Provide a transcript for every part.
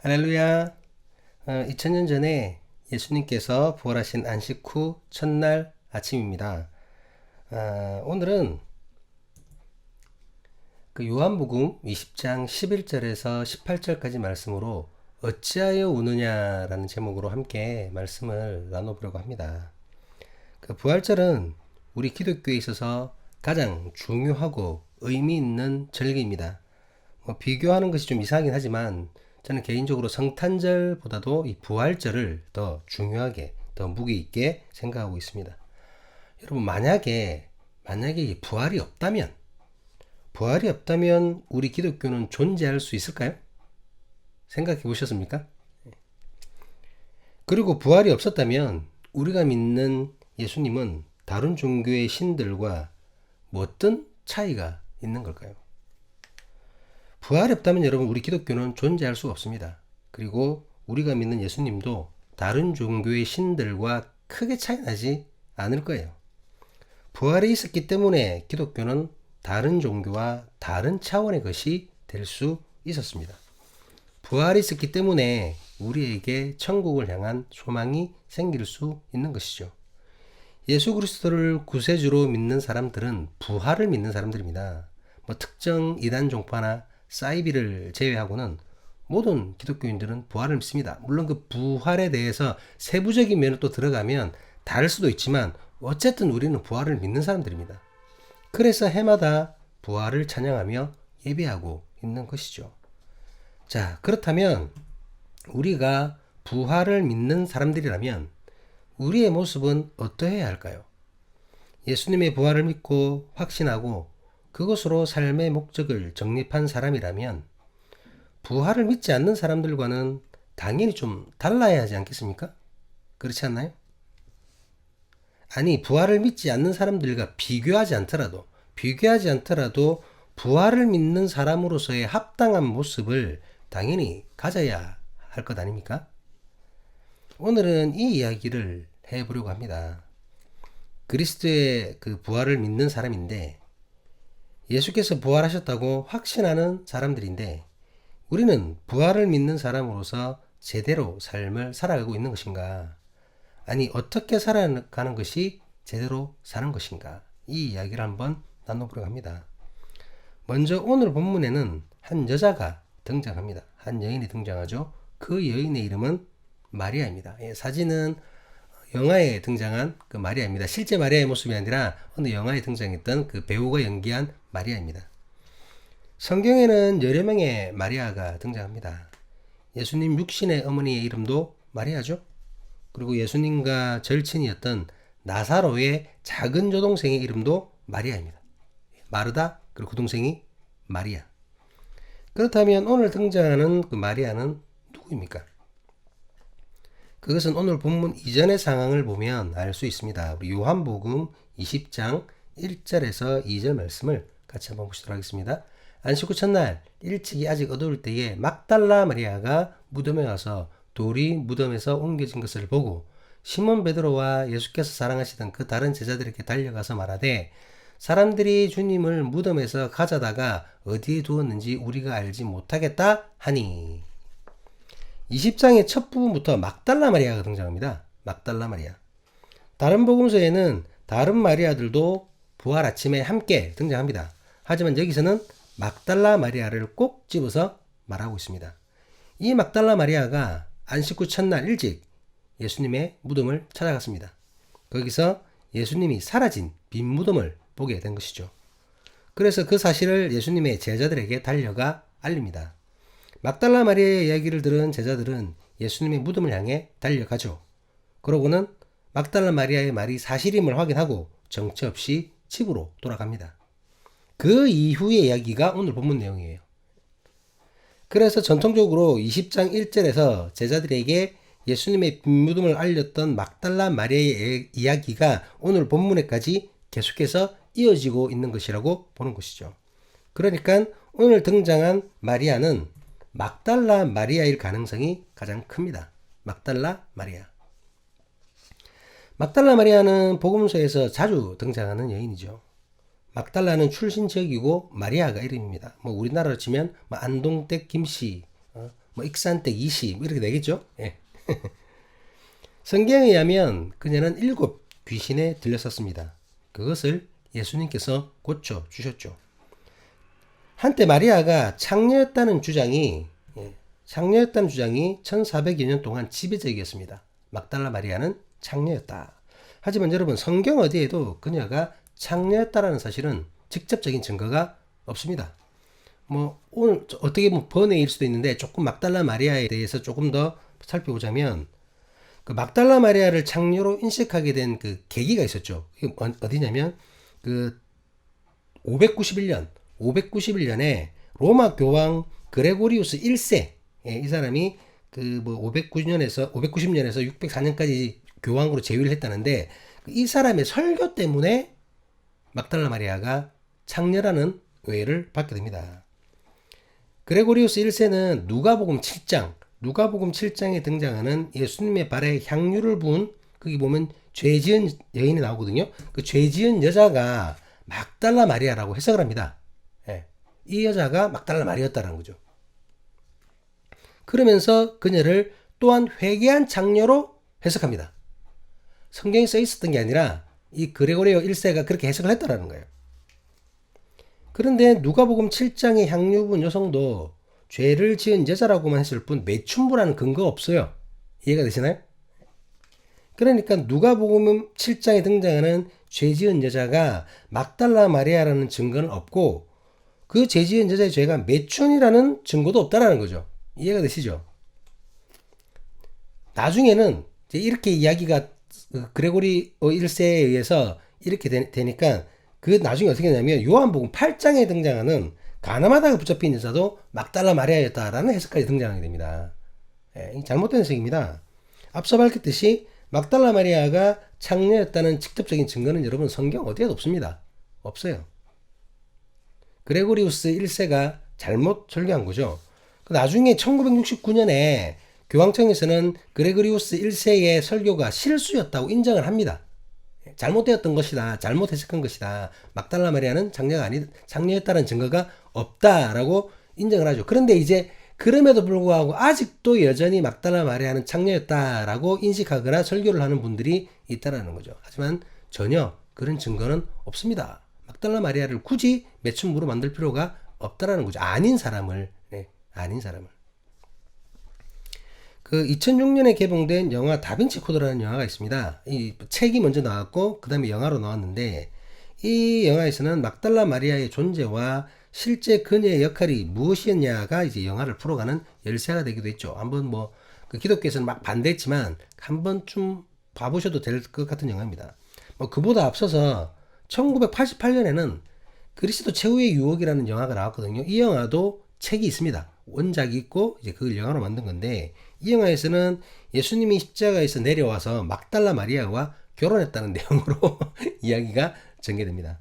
할렐루야. 2000년 전에 예수님께서 부활하신 안식 후 첫날 아침입니다. 오늘은 그 요한복음 20장 11절에서 18절까지 말씀으로 어찌하여 우느냐라는 제목으로 함께 말씀을 나눠보려고 합니다. 그 부활절은 우리 기독교에 있어서 가장 중요하고 의미 있는 절기입니다. 비교하는 것이 좀 이상하긴 하지만 저는 개인적으로 성탄절보다도 이 부활절을 더 중요하게, 더 무게 있게 생각하고 있습니다. 여러분, 만약에 이 부활이 없다면 우리 기독교는 존재할 수 있을까요? 생각해 보셨습니까? 그리고 부활이 없었다면 우리가 믿는 예수님은 다른 종교의 신들과 뭐 어떤 차이가 있는 걸까요? 부활이 없다면 여러분, 우리 기독교는 존재할 수 없습니다. 그리고 우리가 믿는 예수님도 다른 종교의 신들과 크게 차이 나지 않을 거예요. 부활이 있었기 때문에 기독교는 다른 종교와 다른 차원의 것이 될 수 있었습니다. 부활이 있었기 때문에 우리에게 천국을 향한 소망이 생길 수 있는 것이죠. 예수 그리스도를 구세주로 믿는 사람들은 부활을 믿는 사람들입니다. 특정 이단 종파나 사이비를 제외하고는 모든 기독교인들은 부활을 믿습니다. 물론 그 부활에 대해서 세부적인 면을 또 들어가면 다를 수도 있지만 어쨌든 우리는 부활을 믿는 사람들입니다. 그래서 해마다 부활을 찬양하며 예배하고 있는 것이죠. 자, 그렇다면 우리가 부활을 믿는 사람들이라면 우리의 모습은 어떠해야 할까요? 예수님의 부활을 믿고 확신하고 그것으로 삶의 목적을 정립한 사람이라면 부활을 믿지 않는 사람들과는 당연히 좀 달라야 하지 않겠습니까? 그렇지 않나요? 아니, 부활을 믿지 않는 사람들과 비교하지 않더라도 부활을 믿는 사람으로서의 합당한 모습을 당연히 가져야 할 것 아닙니까? 오늘은 이 이야기를 해보려고 합니다. 그리스도의 그 부활을 믿는 사람인데 예수께서 부활하셨다고 확신하는 사람들인데 우리는 부활을 믿는 사람으로서 제대로 삶을 살아가고 있는 것인가? 아니, 어떻게 살아가는 것이 제대로 사는 것인가? 이 이야기를 한번 나눠보려고 합니다. 먼저 오늘 본문에는 한 여자가 등장합니다. 한 여인이 등장하죠. 그 여인의 이름은 마리아입니다. 사진은 영화에 등장한 그 마리아입니다. 실제 마리아의 모습이 아니라 어느 영화에 등장했던 그 배우가 연기한 마리아입니다. 성경에는 여러 명의 마리아가 등장합니다. 예수님 육신의 어머니의 이름도 마리아죠. 그리고 예수님과 절친이었던 나사로의 작은 조동생의 이름도 마리아입니다. 마르다, 그리고 그 동생이 마리아. 그렇다면 오늘 등장하는 그 마리아는 누구입니까? 그것은 오늘 본문 이전의 상황을 보면 알 수 있습니다. 우리 요한복음 20장 1절에서 2절 말씀을 같이 한번 보시도록 하겠습니다. 안식 후 첫날 일찍이 아직 어두울 때에 막달라 마리아가 무덤에 와서 돌이 무덤에서 옮겨진 것을 보고 시몬 베드로와 예수께서 사랑하시던 그 다른 제자들에게 달려가서 말하되 사람들이 주님을 무덤에서 가져다가 어디에 두었는지 우리가 알지 못하겠다 하니. 20장의 첫 부분부터 막달라 마리아가 등장합니다. 막달라 마리아. 다른 복음서에는 다른 마리아들도 부활 아침에 함께 등장합니다. 하지만 여기서는 막달라 마리아를 꼭 집어서 말하고 있습니다. 이 막달라 마리아가 안식 후 첫날 일찍 예수님의 무덤을 찾아갔습니다. 거기서 예수님이 사라진 빈 무덤을 보게 된 것이죠. 그래서 그 사실을 예수님의 제자들에게 달려가 알립니다. 막달라 마리아의 이야기를 들은 제자들은 예수님의 무덤을 향해 달려가죠. 그러고는 막달라 마리아의 말이 사실임을 확인하고 정처 없이 집으로 돌아갑니다. 그 이후의 이야기가 오늘 본문 내용이에요. 그래서 전통적으로 20장 1절에서 제자들에게 예수님의 빈 무덤을 알렸던 막달라 마리아의 이야기가 오늘 본문에까지 계속해서 이어지고 있는 것이라고 보는 것이죠. 그러니까 오늘 등장한 마리아는 막달라 마리아일 가능성이 가장 큽니다. 막달라 마리아. 막달라 마리아는 복음서에서 자주 등장하는 여인이죠. 막달라는 출신 지역이고 마리아가 이름입니다. 우리나라로 치면 안동댁 김씨, 뭐 익산댁 20 이렇게 되겠죠. 예. 성경에 의하면 그녀는 7 귀신에 들렸었습니다. 그것을 예수님께서 고쳐 주셨죠. 한때 마리아가 창녀였다는 주장이 1400여 년 동안 지배적이었습니다. 막달라 마리아는 창녀였다. 하지만 여러분, 성경 어디에도 그녀가 창녀였다라는 사실은 직접적인 증거가 없습니다. 뭐 오늘 어떻게 보면 번외일 수도 있는데 조금 막달라 마리아에 대해서 조금 더 살펴보자면, 그 막달라 마리아를 창녀로 인식하게 된 그 계기가 있었죠. 이게 어디냐면 그 591년에 로마 교황 그레고리우스 1세, 이 사람이 그 뭐 590년에서 604년까지 교황으로 재위를 했다는데, 이 사람의 설교 때문에 막달라 마리아가 창녀라는 오해를 받게 됩니다. 그레고리우스 1세는 누가복음 7장에 등장하는 예수님의 발에 향유를 부은, 거기 보면 죄지은 여인이 나오거든요. 그 죄지은 여자가 막달라 마리아라고 해석을 합니다. 예. 이 여자가 막달라 마리아였다는 거죠. 그러면서 그녀를 또한 회개한 창녀로 해석합니다. 성경에 써 있었던 게 아니라 이 그레고리오 1세가 그렇게 해석을 했다라는 거예요. 그런데 누가복음 7장의 향유 부은 여성도 죄를 지은 여자라고만 했을 뿐 매춘부라는 근거가 없어요. 이해가 되시나요? 그러니까 누가복음 7장에 등장하는 죄 지은 여자가 막달라 마리아라는 증거는 없고, 그 죄 지은 여자의 죄가 매춘이라는 증거도 없다라는 거죠. 이해가 되시죠? 나중에는 이렇게 이야기가 그레고리 1세에 의해서 이렇게 되니까, 그 나중에 어떻게 되냐면 요한복음 8장에 등장하는 가늠하다가 붙잡힌 여자도 막달라 마리아였다라는 해석까지 등장하게 됩니다. 잘못된 해석입니다. 앞서 밝혔듯이 막달라 마리아가 창녀였다는 직접적인 증거는 여러분 성경 어디에도 없습니다. 없어요. 그레고리우스 1세가 잘못 설교한 거죠. 나중에 1969년에 교황청에서는 그레고리우스 1세의 설교가 실수였다고 인정을 합니다. 잘못되었던 것이다. 잘못 해석한 것이다. 막달라 마리아는 창녀였다는 증거가 없다라고 인정을 하죠. 그런데 이제 그럼에도 불구하고 아직도 여전히 막달라 마리아는 창녀였다라고 인식하거나 설교를 하는 분들이 있다라는 거죠. 하지만 전혀 그런 증거는 없습니다. 막달라 마리아를 굳이 매춘부로 만들 필요가 없다라는 거죠. 아닌 사람을. 그 2006년에 개봉된 영화 다빈치 코드라는 영화가 있습니다. 이 책이 먼저 나왔고 그 다음에 영화로 나왔는데, 이 영화에서는 막달라 마리아의 존재와 실제 그녀의 역할이 무엇이었냐가 이제 영화를 풀어가는 열쇠가 되기도 했죠. 한번 그 기독교에서는 막 반대했지만 한 번쯤 봐보셔도 될 것 같은 영화입니다. 그보다 앞서서 1988년에는 그리스도 최후의 유혹이라는 영화가 나왔거든요. 이 영화도 책이 있습니다. 원작이 있고 이제 그걸 영화로 만든 건데, 이 영화에서는 예수님이 십자가에서 내려와서 막달라 마리아와 결혼했다는 내용으로 이야기가 전개됩니다.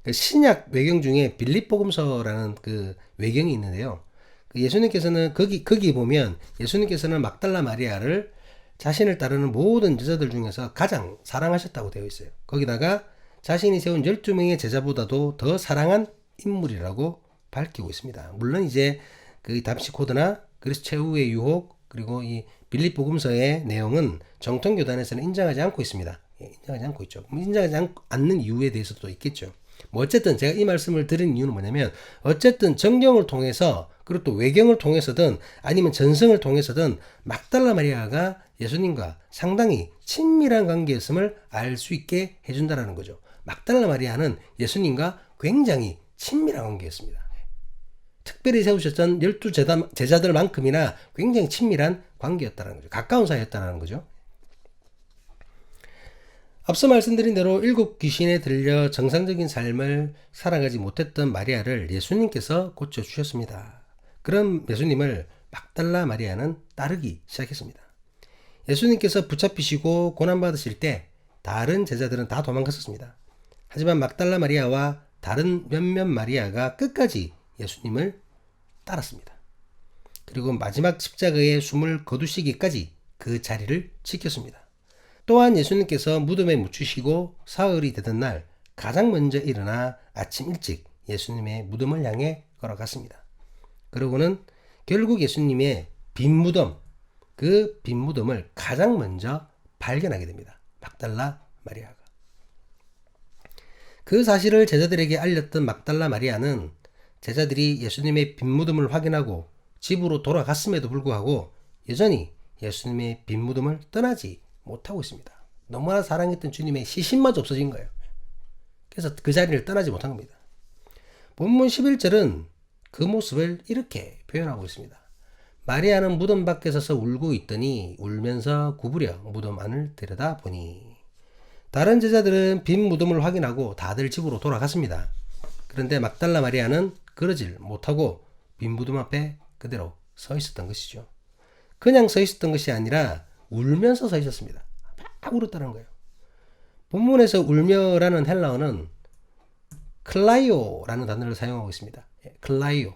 그 신약 외경 중에 빌립보금서라는 그 외경이 있는데요. 그 예수님께서는 거기 보면 예수님께서는 막달라 마리아를 자신을 따르는 모든 여자들 중에서 가장 사랑하셨다고 되어 있어요. 거기다가 자신이 세운 12명의 제자보다도 더 사랑한 인물이라고 밝히고 있습니다. 물론 이제 그 다빈치 코드나 그리스도 최후의 유혹, 그리고 이 빌립보금서의 내용은 정통교단에서는 인정하지 않고 있습니다. 인정하지 않고 있죠. 인정하지 않는 이유에 대해서도 있겠죠. 어쨌든 제가 이 말씀을 드린 이유는 뭐냐면, 어쨌든 정경을 통해서, 그리고 또 외경을 통해서든 아니면 전승을 통해서든 막달라 마리아가 예수님과 상당히 친밀한 관계였음을 알 수 있게 해준다라는 거죠. 막달라 마리아는 예수님과 굉장히 친밀한 관계였습니다. 특별히 세우셨던 12 제자들만큼이나 굉장히 친밀한 관계였다는 거죠. 가까운 사이였다는 거죠. 앞서 말씀드린 대로 7 귀신에 들려 정상적인 삶을 살아가지 못했던 마리아를 예수님께서 고쳐주셨습니다. 그런 예수님을 막달라 마리아는 따르기 시작했습니다. 예수님께서 붙잡히시고 고난받으실 때 다른 제자들은 다 도망갔었습니다. 하지만 막달라 마리아와 다른 몇몇 마리아가 끝까지 예수님을 따랐습니다. 그리고 마지막 십자가에 숨을 거두시기까지 그 자리를 지켰습니다. 또한 예수님께서 무덤에 묻히시고 사흘이 되던 날 가장 먼저 일어나 아침 일찍 예수님의 무덤을 향해 걸어갔습니다. 그러고는 결국 예수님의 빈 무덤, 그 빈 무덤을 가장 먼저 발견하게 됩니다. 막달라 마리아가. 그 사실을 제자들에게 알렸던 막달라 마리아는 제자들이 예수님의 빈 무덤을 확인하고 집으로 돌아갔음에도 불구하고 여전히 예수님의 빈 무덤을 떠나지 못하고 있습니다. 너무나 사랑했던 주님의 시신마저 없어진 거예요. 그래서 그 자리를 떠나지 못한 겁니다. 본문 11절은 그 모습을 이렇게 표현하고 있습니다. 마리아는 무덤 밖에 서서 울고 있더니 울면서 구부려 무덤 안을 들여다보니. 다른 제자들은 빈 무덤을 확인하고 다들 집으로 돌아갔습니다. 그런데 막달라 마리아는 그러질 못하고 빈 무덤 앞에 그대로 서 있었던 것이죠. 그냥 서 있었던 것이 아니라 울면서 서 있었습니다. 막 울었다는 거예요. 본문에서 울며라는 헬라어는 클라이오라는 단어를 사용하고 있습니다. 클라이오.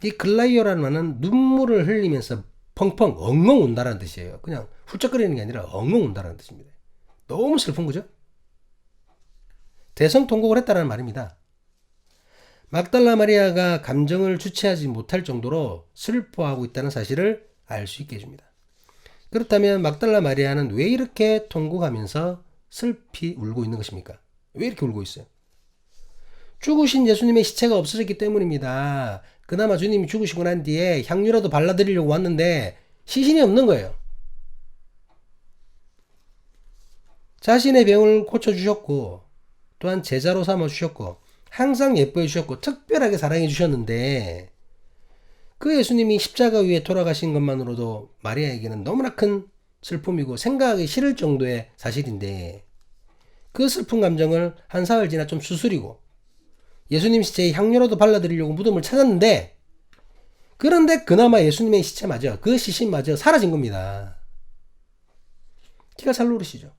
이 클라이오라는 말은 눈물을 흘리면서 펑펑 엉엉 운다라는 뜻이에요. 그냥 훌쩍거리는 게 아니라 엉엉 운다라는 뜻입니다. 너무 슬픈 거죠? 대성통곡을 했다는 말입니다. 막달라 마리아가 감정을 주체하지 못할 정도로 슬퍼하고 있다는 사실을 알 수 있게 해줍니다. 그렇다면 막달라 마리아는 왜 이렇게 통곡하면서 슬피 울고 있는 것입니까? 왜 이렇게 울고 있어요? 죽으신 예수님의 시체가 없어졌기 때문입니다. 그나마 주님이 죽으시고 난 뒤에 향유라도 발라드리려고 왔는데 시신이 없는 거예요. 자신의 병을 고쳐주셨고 또한 제자로 삼아주셨고 항상 예뻐해 주셨고 특별하게 사랑해 주셨는데 그 예수님이 십자가 위에 돌아가신 것만으로도 마리아에게는 너무나 큰 슬픔이고 생각하기 싫을 정도의 사실인데 그 슬픈 감정을 한 사흘 지나 좀 수스리고 예수님 시체에 향유라도 발라드리려고 무덤을 찾았는데 그런데 그나마 예수님의 시체마저 그 시신마저 사라진 겁니다. 기가 잘 노르시죠.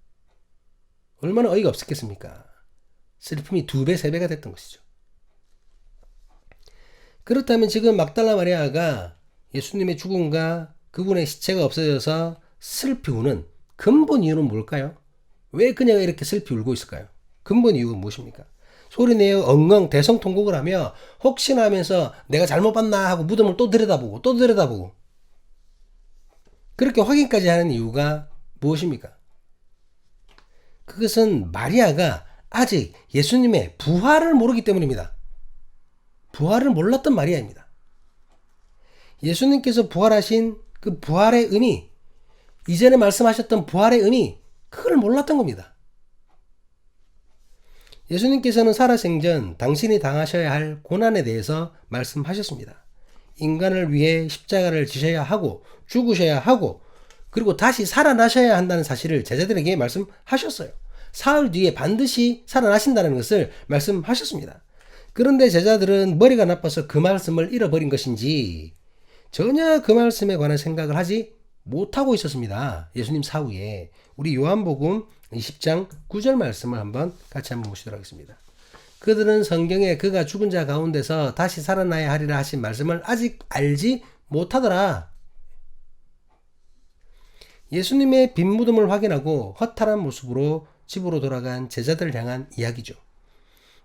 얼마나 어이가 없었겠습니까? 슬픔이 2배, 3배가 됐던 것이죠. 그렇다면 지금 막달라 마리아가 예수님의 죽음과 그분의 시체가 없어져서 슬피 우는 근본 이유는 뭘까요? 왜 그녀가 이렇게 슬피 울고 있을까요? 근본 이유가 무엇입니까? 소리내어 엉엉 대성통곡을 하며 혹시나 하면서 내가 잘못 봤나 하고 무덤을 또 들여다보고 또 들여다보고 그렇게 확인까지 하는 이유가 무엇입니까? 그것은 마리아가 아직 예수님의 부활을 모르기 때문입니다. 부활을 몰랐던 마리아입니다. 예수님께서 부활하신 그 부활의 의미, 이전에 말씀하셨던 부활의 의미, 그걸 몰랐던 겁니다. 예수님께서는 살아생전 당신이 당하셔야 할 고난에 대해서 말씀하셨습니다. 인간을 위해 십자가를 지셔야 하고 죽으셔야 하고 그리고 다시 살아나셔야 한다는 사실을 제자들에게 말씀하셨어요. 사흘 뒤에 반드시 살아나신다는 것을 말씀하셨습니다. 그런데 제자들은 머리가 나빠서 그 말씀을 잃어버린 것인지 전혀 그 말씀에 관한 생각을 하지 못하고 있었습니다. 예수님 사후에. 우리 요한복음 20장 9절 말씀을 같이 한번 보시도록 하겠습니다. 그들은 성경에 그가 죽은 자 가운데서 다시 살아나야 하리라 하신 말씀을 아직 알지 못하더라. 예수님의 빈 무덤을 확인하고 허탈한 모습으로 집으로 돌아간 제자들을 향한 이야기죠.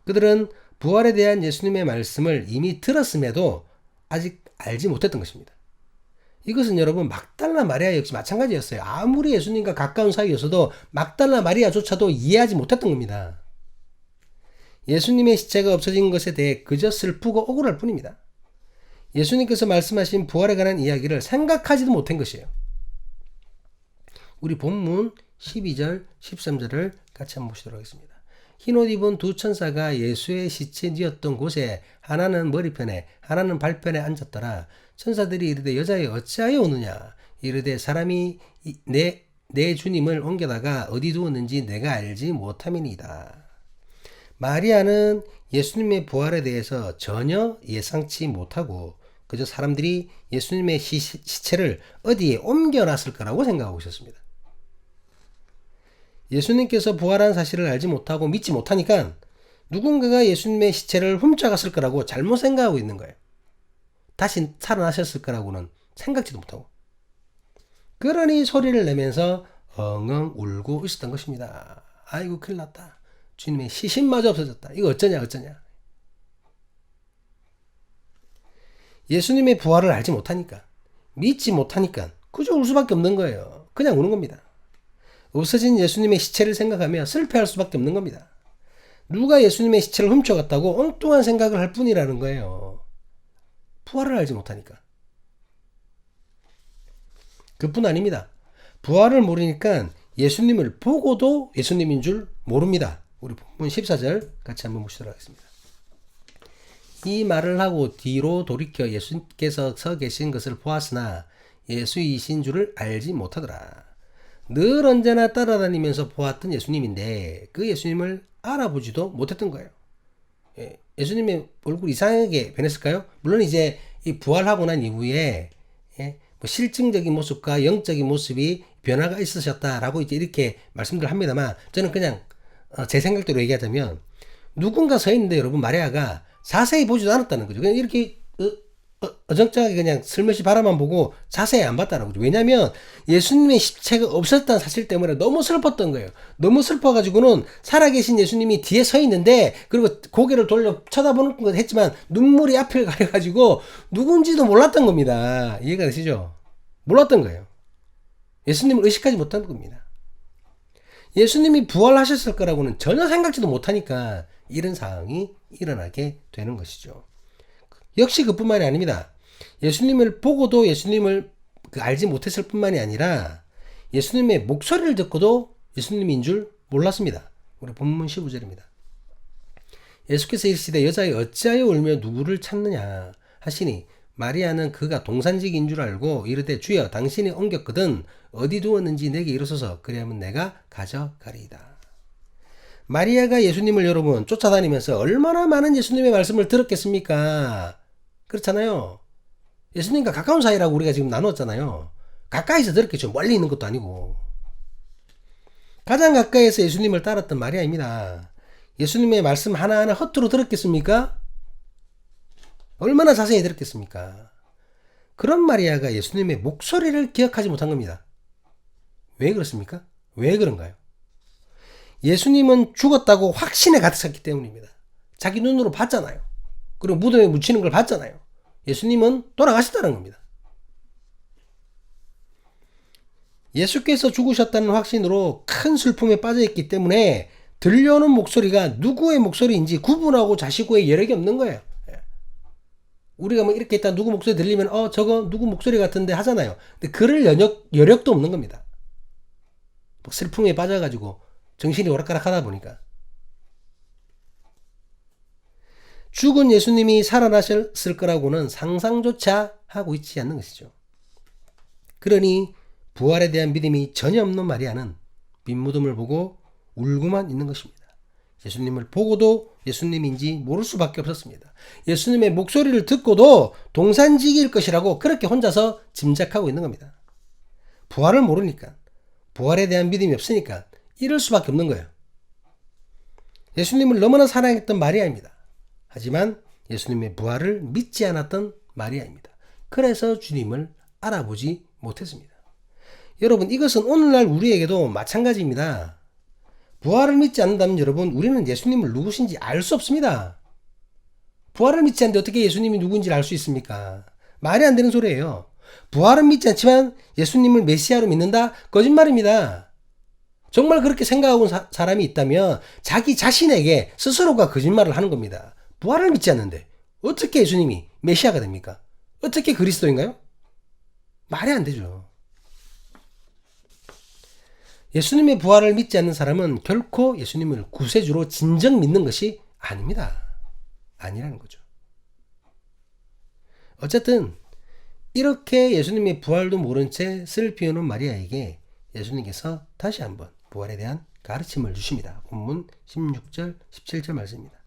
그들은 부활에 대한 예수님의 말씀을 이미 들었음에도 아직 알지 못했던 것입니다. 이것은 여러분 막달라 마리아 역시 마찬가지였어요. 아무리 예수님과 가까운 사이였어도 막달라 마리아조차도 이해하지 못했던 겁니다. 예수님의 시체가 없어진 것에 대해 그저 슬프고 억울할 뿐입니다. 예수님께서 말씀하신 부활에 관한 이야기를 생각하지도 못한 것이에요. 우리 본문 12절, 13절을 같이 한번 보시도록 하겠습니다. 흰옷 입은 두 천사가 예수의 시체 뉘었던 곳에 하나는 머리편에 하나는 발편에 앉았더라. 천사들이 이르되 여자여 어찌하여 오느냐? 이르되 사람이 내 주님을 옮겨다가 어디 두었는지 내가 알지 못함이니이다. 마리아는 예수님의 부활에 대해서 전혀 예상치 못하고 그저 사람들이 예수님의 시체를 어디에 옮겨놨을 거라고 생각하고 있었습니다. 예수님께서 부활한 사실을 알지 못하고 믿지 못하니까 누군가가 예수님의 시체를 훔쳐갔을 거라고 잘못 생각하고 있는 거예요. 다시 살아나셨을 거라고는 생각지도 못하고. 그러니 소리를 내면서 엉엉 울고 있었던 것입니다. 아이고 큰일 났다. 주님의 시신마저 없어졌다. 이거 어쩌냐. 예수님의 부활을 알지 못하니까, 믿지 못하니까 그저 울 수밖에 없는 거예요. 그냥 우는 겁니다. 없어진 예수님의 시체를 생각하며 슬퍼할 수밖에 없는 겁니다. 누가 예수님의 시체를 훔쳐갔다고 엉뚱한 생각을 할 뿐이라는 거예요. 부활을 알지 못하니까. 그뿐 아닙니다. 부활을 모르니까 예수님을 보고도 예수님인 줄 모릅니다. 우리 본문 14절 같이 한번 보시도록 하겠습니다. 이 말을 하고 뒤로 돌이켜 예수님께서 서 계신 것을 보았으나 예수이신 줄을 알지 못하더라. 늘 언제나 따라다니면서 보았던 예수님인데 그 예수님을 알아보지도 못했던 거예요. 예수님의 얼굴 이상하게 변했을까요? 물론 이제 이 부활하고 난 이후에 뭐 실증적인 모습과 영적인 모습이 변화가 있으셨다라고 이제 이렇게 말씀들 합니다만, 저는 그냥 제 생각대로 얘기하자면 누군가 서 있는데 여러분 마리아가 자세히 보지도 않았다는 거죠. 그냥 이렇게 어정쩡하게 그냥 슬며시 바라만 보고 자세히 안 봤다는 거죠. 왜냐하면 예수님의 시체가 없었다는 사실 때문에 너무 슬펐던 거예요. 너무 슬퍼가지고는 살아계신 예수님이 뒤에 서 있는데, 그리고 고개를 돌려 쳐다보는 것 했지만 눈물이 앞을 가려가지고 누군지도 몰랐던 겁니다. 이해가 되시죠? 몰랐던 거예요. 예수님을 의식하지 못한 겁니다. 예수님이 부활하셨을 거라고는 전혀 생각지도 못하니까 이런 상황이 일어나게 되는 것이죠. 역시 그뿐만이 아닙니다. 예수님을 보고도 예수님을 알지 못했을 뿐만이 아니라 예수님의 목소리를 듣고도 예수님인 줄 몰랐습니다. 우리 본문 15절입니다. 예수께서 이르시되 여자여 어찌하여 울며 누구를 찾느냐 하시니 마리아는 그가 동산직인 줄 알고 이르되 주여 당신이 옮겼거든 어디 두었는지 내게 이르소서 그리하면 내가 가져가리이다. 마리아가 예수님을 여러분 쫓아다니면서 얼마나 많은 예수님의 말씀을 들었겠습니까? 그렇잖아요. 예수님과 가까운 사이라고 우리가 지금 나눴잖아요. 가까이서 들었겠죠. 멀리 있는 것도 아니고. 가장 가까이에서 예수님을 따랐던 마리아입니다. 예수님의 말씀 하나하나 허투루 들었겠습니까? 얼마나 자세히 들었겠습니까? 그런 마리아가 예수님의 목소리를 기억하지 못한 겁니다. 왜 그렇습니까? 왜 그런가요? 예수님은 죽었다고 확신에 가득 찼기 때문입니다. 자기 눈으로 봤잖아요. 그리고 무덤에 묻히는 걸 봤잖아요. 예수님은 돌아가셨다는 겁니다. 예수께서 죽으셨다는 확신으로 큰 슬픔에 빠져있기 때문에 들려오는 목소리가 누구의 목소리인지 구분하고 자시고의 여력이 없는 거예요. 우리가 뭐 이렇게 있다 누구 목소리 들리면 저거 누구 목소리 같은데 하잖아요. 근데 그럴 여력도 없는 겁니다. 슬픔에 빠져가지고 정신이 오락가락 하다 보니까. 죽은 예수님이 살아나셨을 거라고는 상상조차 하고 있지 않는 것이죠. 그러니 부활에 대한 믿음이 전혀 없는 마리아는 빈무덤을 보고 울고만 있는 것입니다. 예수님을 보고도 예수님인지 모를 수밖에 없었습니다. 예수님의 목소리를 듣고도 동산직일 것이라고 그렇게 혼자서 짐작하고 있는 겁니다. 부활을 모르니까, 부활에 대한 믿음이 없으니까 이럴 수밖에 없는 거예요. 예수님을 너무나 사랑했던 마리아입니다. 하지만 예수님의 부활을 믿지 않았던 마리아입니다. 그래서 주님을 알아보지 못했습니다. 여러분, 이것은 오늘날 우리에게도 마찬가지입니다. 부활을 믿지 않는다면 여러분, 우리는 예수님을 누구신지 알 수 없습니다. 부활을 믿지 않는데 어떻게 예수님이 누구인지 알 수 있습니까? 말이 안 되는 소리예요. 부활은 믿지 않지만 예수님을 메시아로 믿는다? 거짓말입니다. 정말 그렇게 생각하고 사람이 있다면 자기 자신에게 스스로가 거짓말을 하는 겁니다. 부활을 믿지 않는데 어떻게 예수님이 메시아가 됩니까? 어떻게 그리스도인가요? 말이 안 되죠. 예수님의 부활을 믿지 않는 사람은 결코 예수님을 구세주로 진정 믿는 것이 아닙니다. 아니라는 거죠. 어쨌든 이렇게 예수님의 부활도 모른 채 슬피 우는 마리아에게 예수님께서 다시 한번 부활에 대한 가르침을 주십니다. 본문 16절, 17절 말씀입니다.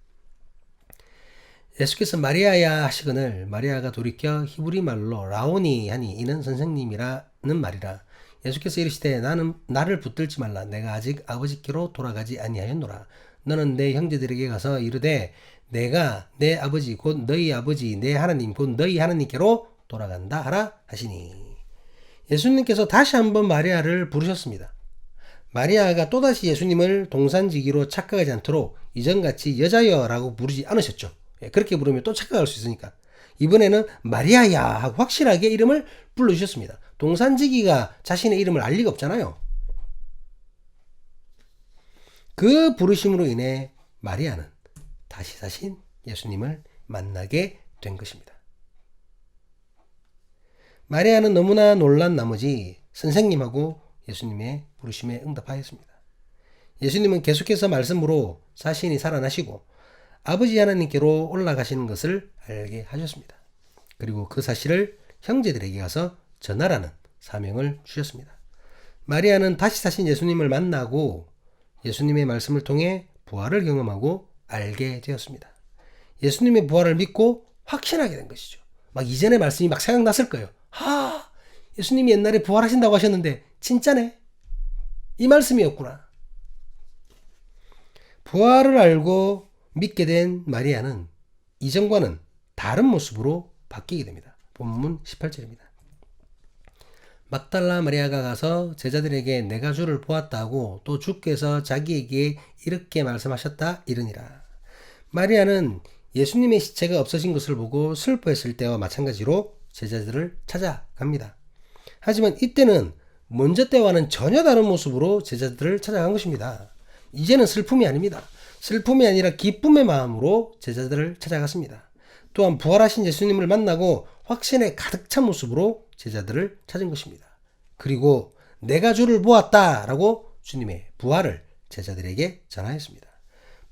예수께서 마리아야 하시거늘 마리아가 돌이켜 히브리 말로 라오니 하니 이는 선생님이라는 말이라. 예수께서 이르시되 나를 붙들지 말라. 내가 아직 아버지께로 돌아가지 아니하였노라. 너는 내 형제들에게 가서 이르되 내가 내 아버지 곧 너희 아버지 내 하나님 곧 너희 하나님께로 돌아간다 하라 하시니. 예수님께서 다시 한번 마리아를 부르셨습니다. 마리아가 또다시 예수님을 동산지기로 착각하지 않도록 이전같이 여자여 라고 부르지 않으셨죠. 그렇게 부르면 또 착각할 수 있으니까. 이번에는 마리아야 하고 확실하게 이름을 불러주셨습니다. 동산지기가 자신의 이름을 알 리가 없잖아요. 그 부르심으로 인해 마리아는 다시 사신 예수님을 만나게 된 것입니다. 마리아는 너무나 놀란 나머지 선생님하고 예수님의 부르심에 응답하였습니다. 예수님은 계속해서 말씀으로 자신이 살아나시고 아버지 하나님께로 올라가시는 것을 알게 하셨습니다. 그리고 그 사실을 형제들에게 가서 전하라는 사명을 주셨습니다. 마리아는 다시 사신 예수님을 만나고 예수님의 말씀을 통해 부활을 경험하고 알게 되었습니다. 예수님의 부활을 믿고 확신하게 된 것이죠. 막 이전의 말씀이 막 생각났을 거예요. 예수님이 옛날에 부활하신다고 하셨는데 진짜네. 이 말씀이었구나. 부활을 알고 믿게 된 마리아는 이전과는 다른 모습으로 바뀌게 됩니다. 본문 18절입니다. 막달라 마리아가 가서 제자들에게 내가 주를 보았다고 또 주께서 자기에게 이렇게 말씀하셨다 이르니라. 마리아는 예수님의 시체가 없어진 것을 보고 슬퍼했을 때와 마찬가지로 제자들을 찾아갑니다. 하지만 이때는 먼저 때와는 전혀 다른 모습으로 제자들을 찾아간 것입니다. 이제는 슬픔이 아닙니다. 슬픔이 아니라 기쁨의 마음으로 제자들을 찾아갔습니다. 또한 부활하신 예수님을 만나고 확신에 가득 찬 모습으로 제자들을 찾은 것입니다. 그리고 내가 주를 보았다라고 주님의 부활을 제자들에게 전하였습니다.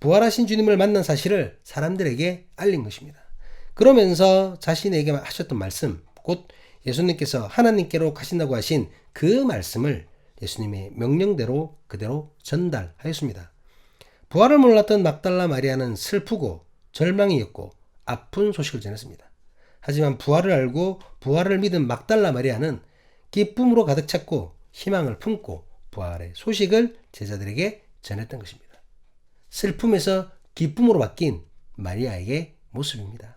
부활하신 주님을 만난 사실을 사람들에게 알린 것입니다. 그러면서 자신에게 하셨던 말씀, 곧 예수님께서 하나님께로 가신다고 하신 그 말씀을 예수님의 명령대로 그대로 전달하였습니다. 부활을 몰랐던 막달라 마리아는 슬프고 절망이었고 아픈 소식을 전했습니다. 하지만 부활을 알고 부활을 믿은 막달라 마리아는 기쁨으로 가득 찼고 희망을 품고 부활의 소식을 제자들에게 전했던 것입니다. 슬픔에서 기쁨으로 바뀐 마리아의 모습입니다.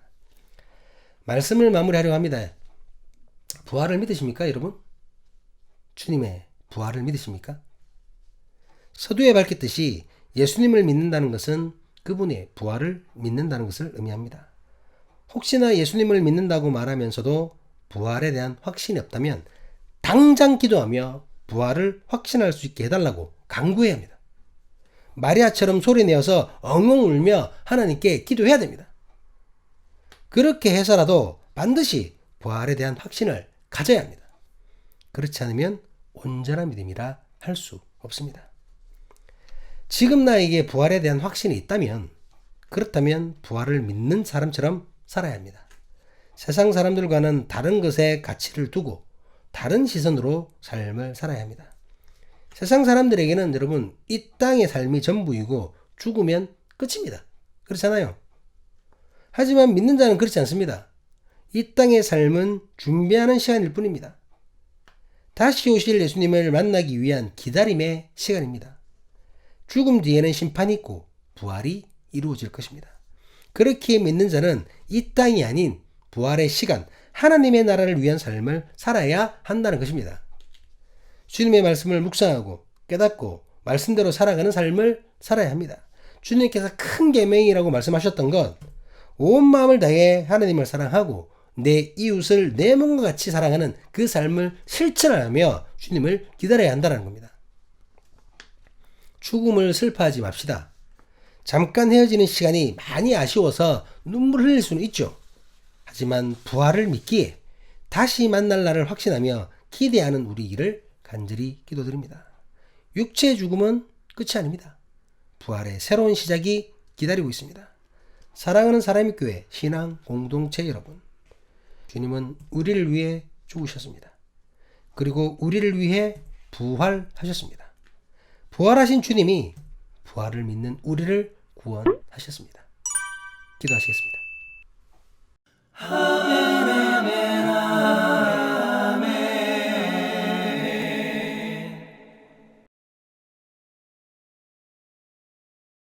말씀을 마무리하려고 합니다. 부활을 믿으십니까, 여러분? 주님의 부활을 믿으십니까? 서두에 밝혔듯이 예수님을 믿는다는 것은 그분의 부활을 믿는다는 것을 의미합니다. 혹시나 예수님을 믿는다고 말하면서도 부활에 대한 확신이 없다면 당장 기도하며 부활을 확신할 수 있게 해달라고 간구해야 합니다. 마리아처럼 소리내어서 엉엉 울며 하나님께 기도해야 됩니다. 그렇게 해서라도 반드시 부활에 대한 확신을 가져야 합니다. 그렇지 않으면 온전한 믿음이라 할 수 없습니다. 지금 나에게 부활에 대한 확신이 있다면, 그렇다면 부활을 믿는 사람처럼 살아야 합니다. 세상 사람들과는 다른 것에 가치를 두고 다른 시선으로 삶을 살아야 합니다. 세상 사람들에게는 여러분 이 땅의 삶이 전부이고 죽으면 끝입니다. 그렇잖아요. 하지만 믿는 자는 그렇지 않습니다. 이 땅의 삶은 준비하는 시간일 뿐입니다. 다시 오실 예수님을 만나기 위한 기다림의 시간입니다. 죽음 뒤에는 심판이 있고 부활이 이루어질 것입니다. 그렇게 믿는 자는 이 땅이 아닌 부활의 시간, 하나님의 나라를 위한 삶을 살아야 한다는 것입니다. 주님의 말씀을 묵상하고 깨닫고 말씀대로 살아가는 삶을 살아야 합니다. 주님께서 큰 계명이라고 말씀하셨던 것, 온 마음을 다해 하나님을 사랑하고 내 이웃을 내 몸과 같이 사랑하는 그 삶을 실천하며 주님을 기다려야 한다는 겁니다. 죽음을 슬퍼하지 맙시다. 잠깐 헤어지는 시간이 많이 아쉬워서 눈물 흘릴 수는 있죠. 하지만 부활을 믿기에 다시 만날 날을 확신하며 기대하는 우리를 간절히 기도드립니다. 육체의 죽음은 끝이 아닙니다. 부활의 새로운 시작이 기다리고 있습니다. 사랑하는 사람의 교회 신앙 공동체 여러분, 주님은 우리를 위해 죽으셨습니다. 그리고 우리를 위해 부활하셨습니다. 부활하신 주님이 부활을 믿는 우리를 구원하셨습니다. 기도하시겠습니다.